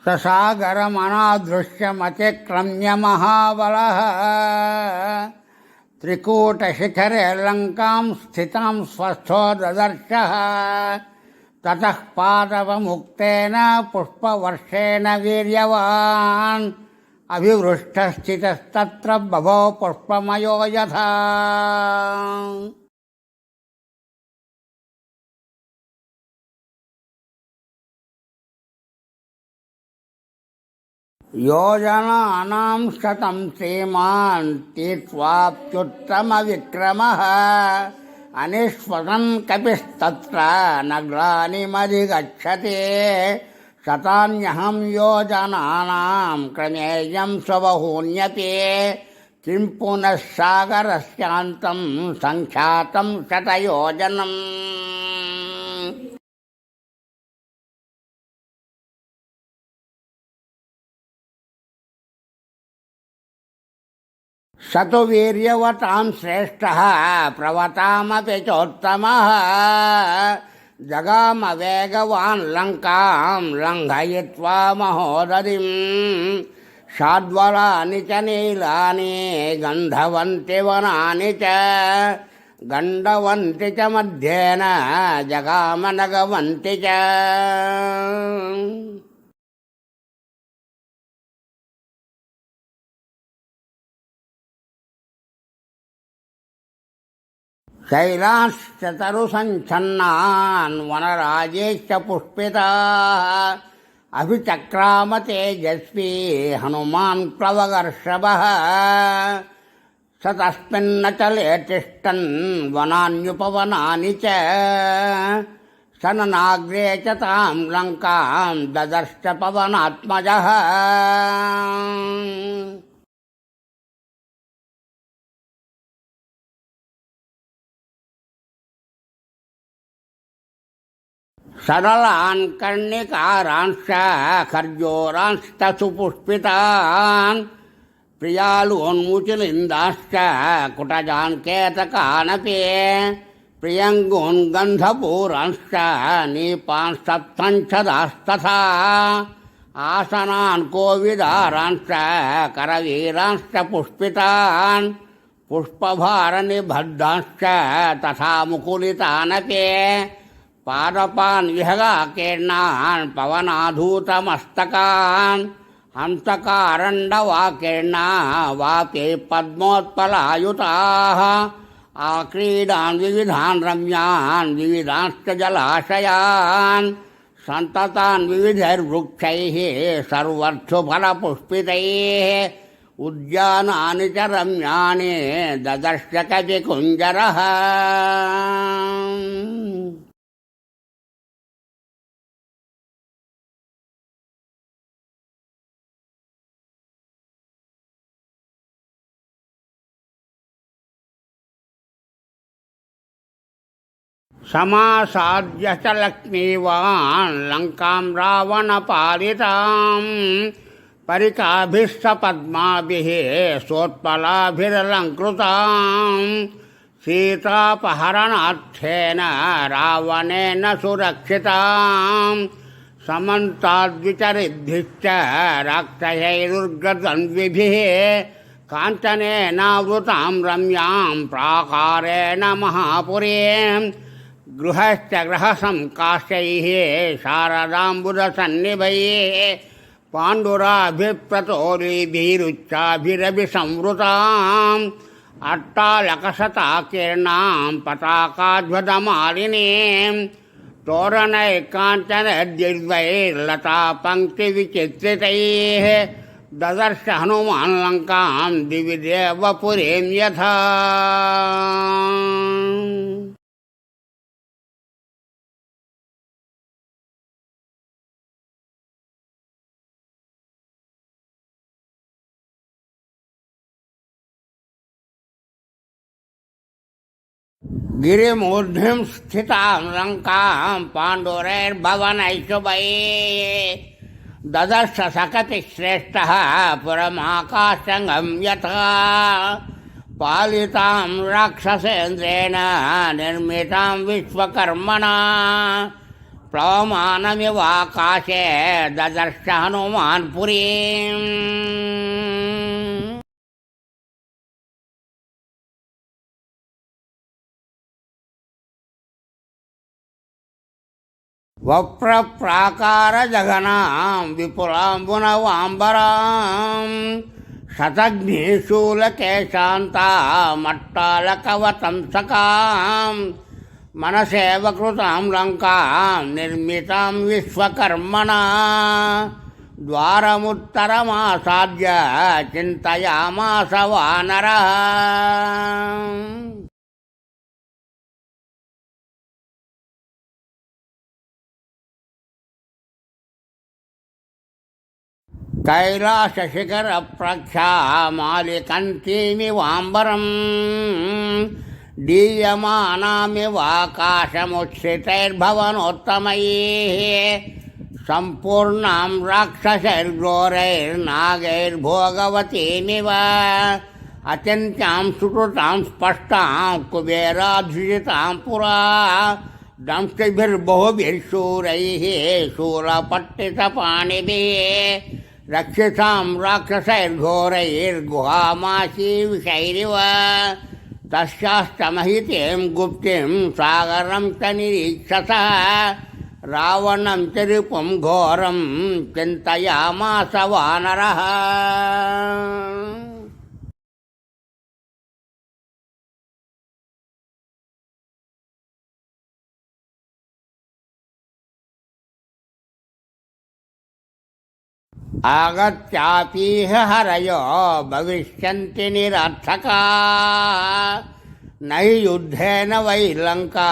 ससागरमनादृश्यमतिक्रम्य महाबलः त्रिकूटशिखरे लङ्कां स्थितां स्वस्थो ददर्शः। ततः पादवमुक्तेन पुष्पवर्षेण वीर्यवान् अभिवृष्टस्थितस्तत्र बभो पुष्पमयो यथा। योजनानां शतं श्रीमान् तीर्त्वाप्युत्तमविक्रमः अनिश्वसन् कपिस्तत्र न ग्लानिमधिगच्छति। शतान्यहं योजनानां क्रमेयं स्वबहून्यपि किं पुनः सागरस्यान्तं सङ्ख्यातं शतयोजनम्। स तु वीर्यवतां श्रेष्ठः प्रवतामपि चोत्तमः। जगाम वेगवान् लङ्कां लङ्घयित्वा महोदधिं। शाद्वलानि च नीलानि गन्धवन्ति वनानि च गण्डवन्ति च मध्येन जगाम नगवन्ति च। शैलांश्च तरुसञ्छन्नान् वनराजेश्च पुष्पिताः अभिचक्राम तेजस्वी हनुमान् प्लवगर्षभः। स तस्मिन्नचले तिष्ठन् वनान्युपवनानि च सननाग्रे च तां लङ्कां ददर्श पवनात्मजः। सरलान् कर्णिकारांश्च खर्जूरांश्च सुपुष्पितान् प्रियालून्मुचिलिन्दाश्च कुटजान् केतकानपि प्रियङ्गून् गन्धपूरांश्च नीपान् सप्तञ्छदास्तथा आसनान् कोविदारांश्च करवीरांश्च पुष्पितान् पुष्पभारनिबद्धांश्च तथा मुकुलितानपि पादपान् विहगाकीर्णान् पवनाधूतमस्तकान् हंसकारण्डवाकीर्णा वापि पद्मोत्पलायुताः आक्रीडान् विविधान् रम्यान् विविधांश्च जलाशयान् सन्ततान् विविधैर्वृक्षैः सर्वर्थफलपुष्पितैः उद्यानानि च रम्याणि ददर्श कविकुञ्जरः। समासाद्य च लक्ष्मीवान् लङ्कां रावणपालितां परिकाभिः सपद्माभिः सोत्पलाभिरलङ्कृतां सीतापहरणार्थेन रावणेन सुरक्षितां समन्ताद्विचरिद्भिश्च राक्षसैरुर्गतन्विभिः काञ्चनेनावृतां रम्यां प्राकारेण महापुरीं गृहश्च ग्रहसंकाशैः शारदाम्बुदसन्निभैः पाण्डुराभिप्रतोरीभिरुच्चाभिरभिसंवृताम् अट्टालकशताकीर्णां पताकाध्वजमालिनीं तोरणैकाञ्चनद्युर्वैर्लतापङ्क्तिविचित्रितैः ददर्श हनुमान् लङ्कां दिवि देवपुरीं यथा। गिरिमूर्ध्निं स्थितां लङ्कां पाण्डुरैर्भवनैशुभैः ददर्श सकपिश्रेष्ठः पुरमाकाशगं यथा। पालितां राक्षसेन्द्रेण निर्मितां विश्वकर्मणा प्लवमानमिवाकाशे ददर्श हनुमान् पुरीम् वप्रप्राकारजघनां विपुलाम्बुनवाम्बरां शतघ्निशूलकेशान्तामट्टालकवतंसकां मनसेव कृतां लङ्कां निर्मितां विश्वकर्मणा द्वारमुत्तरमासाद्य चिन्तयामास वानरः। कैलासशिखरप्रख्यामालिकन्तीमिवाम्बरं दीयमानामिवाकाशमुच्छ्रितैर्भवनोत्तमैः सम्पूर्णां राक्षसैर्घोरैर्नागैर्भोगवतीमिव अचिन्त्यां सुकृतां स्पष्टां कुबेराध्युषितां पुरा दंष्टिभिर्बहुभिर्शूरैः शूलपट्टितपाणिभिः रक्षितां राक्षसैर्घोरैर्गुहामाशीविषैरिव तस्यास्तमहितीं गुप्तिं सागरं च निरीक्षसः रावणं च रिपुं घोरं चिन्तयामास वानरः। आगत्यापीह हरयो भविष्यन्ति निरर्थकाः न हि युद्धेन वै लङ्का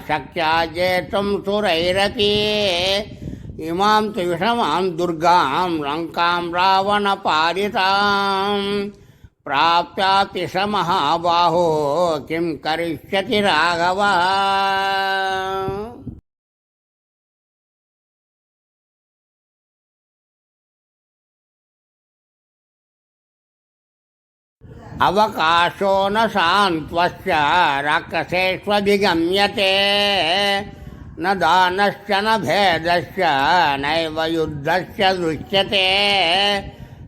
शक्या जेतुं सुरैरपि इमां तु विषमां दुर्गां लङ्कां रावणपालितां प्राप्यापि स महाबाहो किं करिष्यति राघवः। अवकाशो न सान्त्वस्य राक्षसेष्वभिगम्यते न दानश्च न भेदश्च नैव युद्धस्य दृश्यते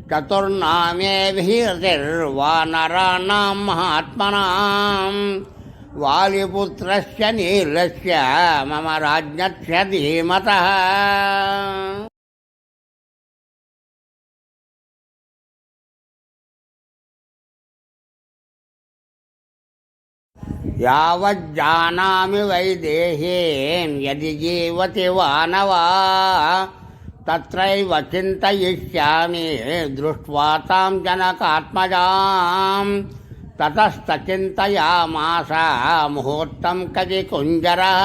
चतुर्नामेभिरतिर्वानराणां महात्मनां वालिपुत्रस्य नीलस्य मम राज्ञस्य धीमतः। यावज्जानामि वैदेहीं यदि जीवति वानवा तत्रैव चिन्तयिष्यामि दृष्ट्वा तां जनकात्मजां। ततस्तचिन्तयामास मुहूर्तं कविकुञ्जरः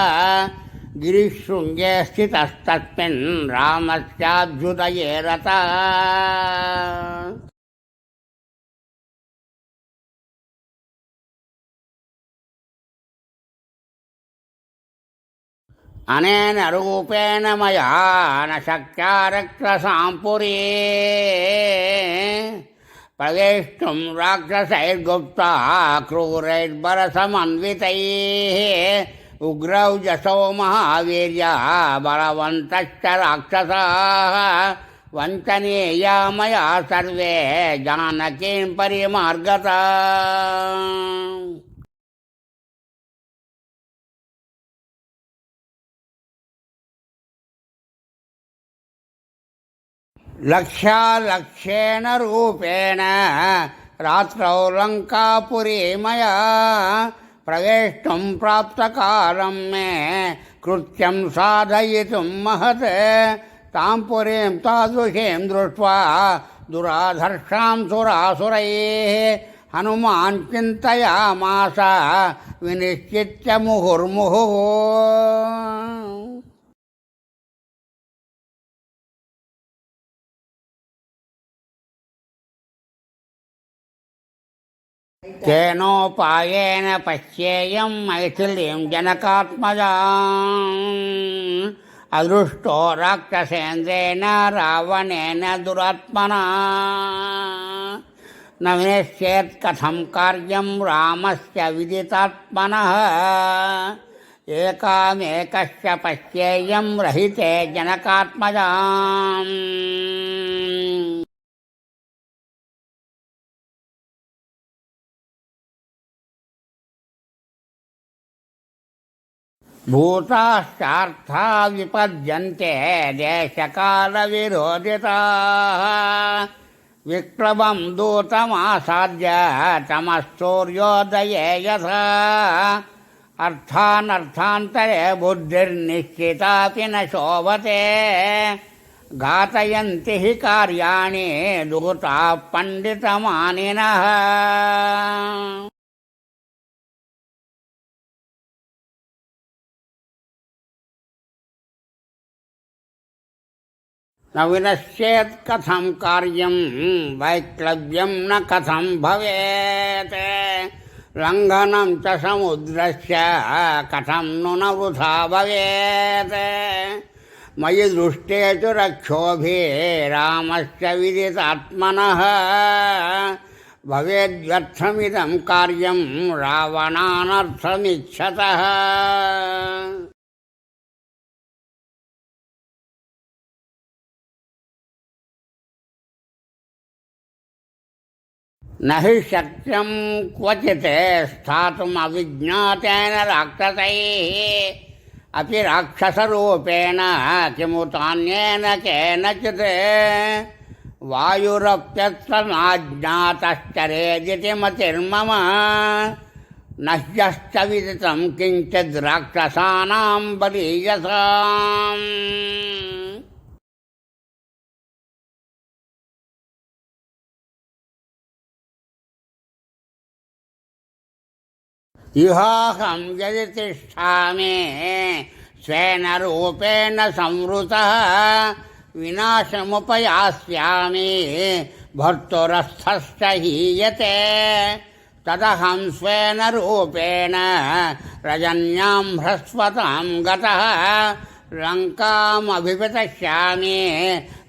गिरिशृङ्गे स्थितस्तस्मिन् रामस्याभ्युदये रतः। अनेन रूपेण मया न शक्या रक्षसां पुरी प्रवेष्टुं राक्षसैर्गुप्तः क्रूरैर्बलसमन्वितैः उग्रौजसो महावीर्यः बलवन्तश्च राक्षसाः वञ्चनीया मया सर्वे जानकीं परिमार्गता। लक्ष्यालक्ष्येण रूपेण रात्रौ लङ्कापुरी मया प्रवेष्टुं प्राप्तकालं मे कृत्यं साधयितुं महत्। तां पुरीं तादृशीं दृष्ट्वा दुराधर्षां सुरासुरैः हनुमान् चिन्तयामास विनिश्चित्य मुहुर्मुहुः। तेनोपायेन पश्येयं मैथिलीं जनकात्मजाम् अदृष्टो राक्षसेन्द्रेण रावणेन दुरात्मना न विनश्येत् कथं कार्यं रामस्य विदितात्मनः। ఏకామేకస్య పశ్యేయం రహితే జనకాత్మజాం. భూతాశ్చార్థా విపద్యంతే దేశకాలవిరోధితాః. విక్లవం దూతమాసాద్య తమఃసూర్యోదయే యథా. అర్థానర్థాంతరే బుద్ధిర్నిశ్చితాపి న శోభతే. ఘాతయంతి హి కార్యాణి దూతాః పండితమానినః. న వినశ్యేత్ కథం కార్యం వైక్లవ్యం న కథం భవేత్. లంఘనం చ సముద్రస్య కథం ను న వృథా భవేత్. మయి దృష్టే చ రక్షోభే రామస్య విదితాత్మనః. భవేద్వ్యర్థమిదం కార్యం రావణానర్థమిచ్చతః. నహి శక్యం క్వచిత్ స్థాతుమవిజ్ఞాతేన రాక్షసైః. అపి రాక్షసరూపేణ కిముతాన్యేన కేనచిత్. వాయురప్యస్త్రమాజ్ఞాతశ్చరేదితి మతిర్మమ. నహ్యశ్చ విదితం కించిద్ రాక్షసానాం బలీయసాం. ఇహాహం యది తిష్ఠామి స్వేన రూపేణ సంవృతః. వినాశముపయాస్యామి భర్తురస్థశ్చ హీయతే. తదహం స్వేన రూపేణ రజన్యాం హ్రస్వతాం గతః. లంకామభిపతిష్యామి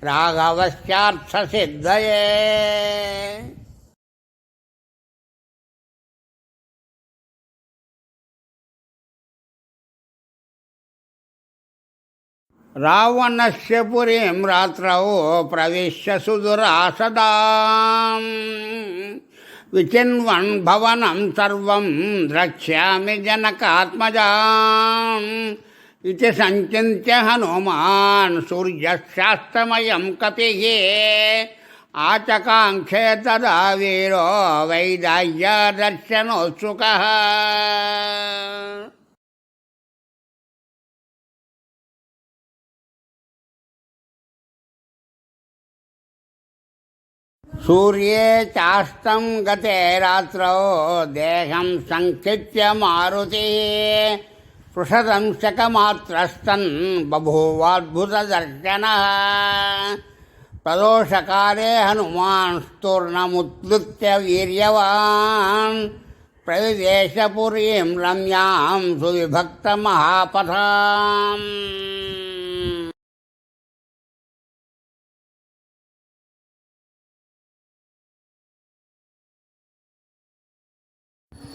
రాఘవస్యార్థసిద్ధయే. రావణస్య పురీం రాత్రౌ ప్రవిశ్య సుదురాసదాం. విచిన్వన్ భవనం సర్వం ద్రక్ష్యామి జనకాత్మజాం. ఇది సంచింత్య హనుమాన్ సూర్యశాస్త్రమయం కపిః. ఆచకాంక్షే తదా వీరో వైదాహ్యదర్శనోత్సుకః. సూర్యే చాస్తం గతే రాత్రౌ దేహం సంక్షిప్య మారుతిః. పృషదంశకమాత్రస్తన్ బభూవాద్భుతదర్శనః. ప్రదోషకాలే హనుమాన్ స్తూర్ణముత్ప్లుత్య వీర్యవాన్. ప్రవివేశ పురీం రమ్యాం సువిభక్తమహాపథాం.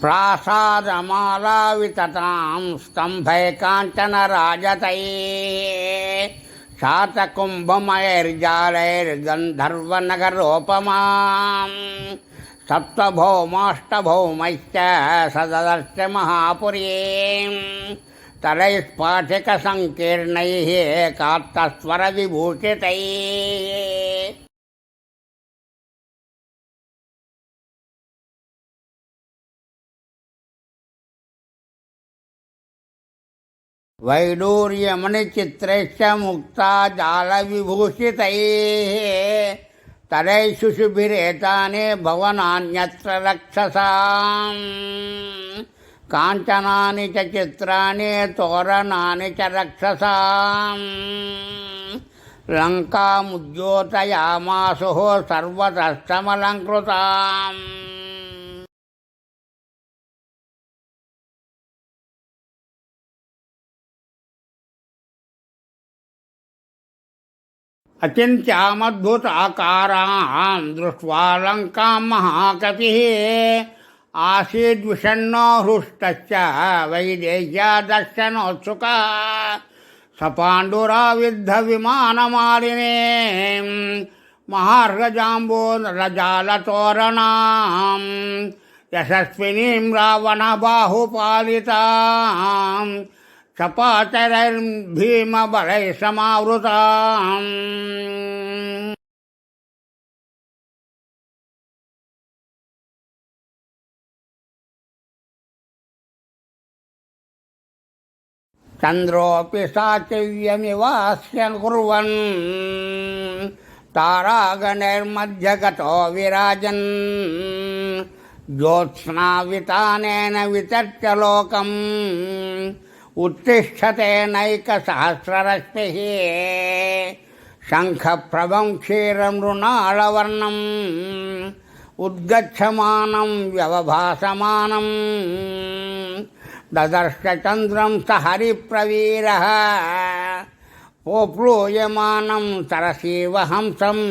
ప్రాసాదమాలావితతాం స్తంభైకాంచనరాజతైః. శాతకుంభమయైర్జాలైర్గంధర్వనగరోపమాం. సప్తభౌమాష్టభౌమైశ్చ సదదర్శ మహాపురీం. తరైస్ఫాటికసంకీర్ణైః కార్తస్వరవిభూషితైః. వైడూర్యమణిచిత్రైశ్చ ముక్తా జాలవిభూషితైః. తరైః శుశుభిరేతాని భవనాన్యత్ర రక్షసాం. కాంచనాని చ చిత్రాణి తోరణాని చ రక్షసాం. లంకాముద్యోతయామాసుః సర్వతస్తమలంకృతాం. అచింత్యామద్భుతాకారాం దృష్ట్వా లంకాం మహాకపిః. आसीद्विषण्णो हृष्टश्च वैदेह्यदर्शनोत्सुकः सपाण्डुराविद्धविमानमालिने महार्गजाम्बूरजालतोरणां यशस्विनीं रावणबाहुपालितां चपाचरैर्भीमबलैः समावृताम् चन्द्रोऽपि साचिव्यमिवास्य कुर्वन् तारागणैर्मध्यगतो विराजन् ज्योत्स्नावितानेन वितर्क्य लोकम् उत्तिष्ठते नैकसहस्ररश्मिः शङ्खप्रभं क्षीरमृणालवर्णम् उद्गच्छमानं व्यवभासमानम् ददर्श चन्द्रं स हरिप्रवीरः पोप्लूयमानं सरसीव हंसम्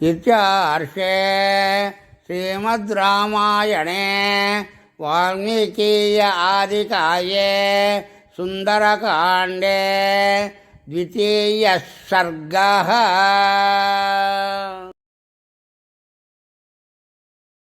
इत्यार्षे श्रीमद् रामायणे वाल्मीकीय आदिकाव्ये सुन्दरकाण्डे द्वितीयः सर्गः।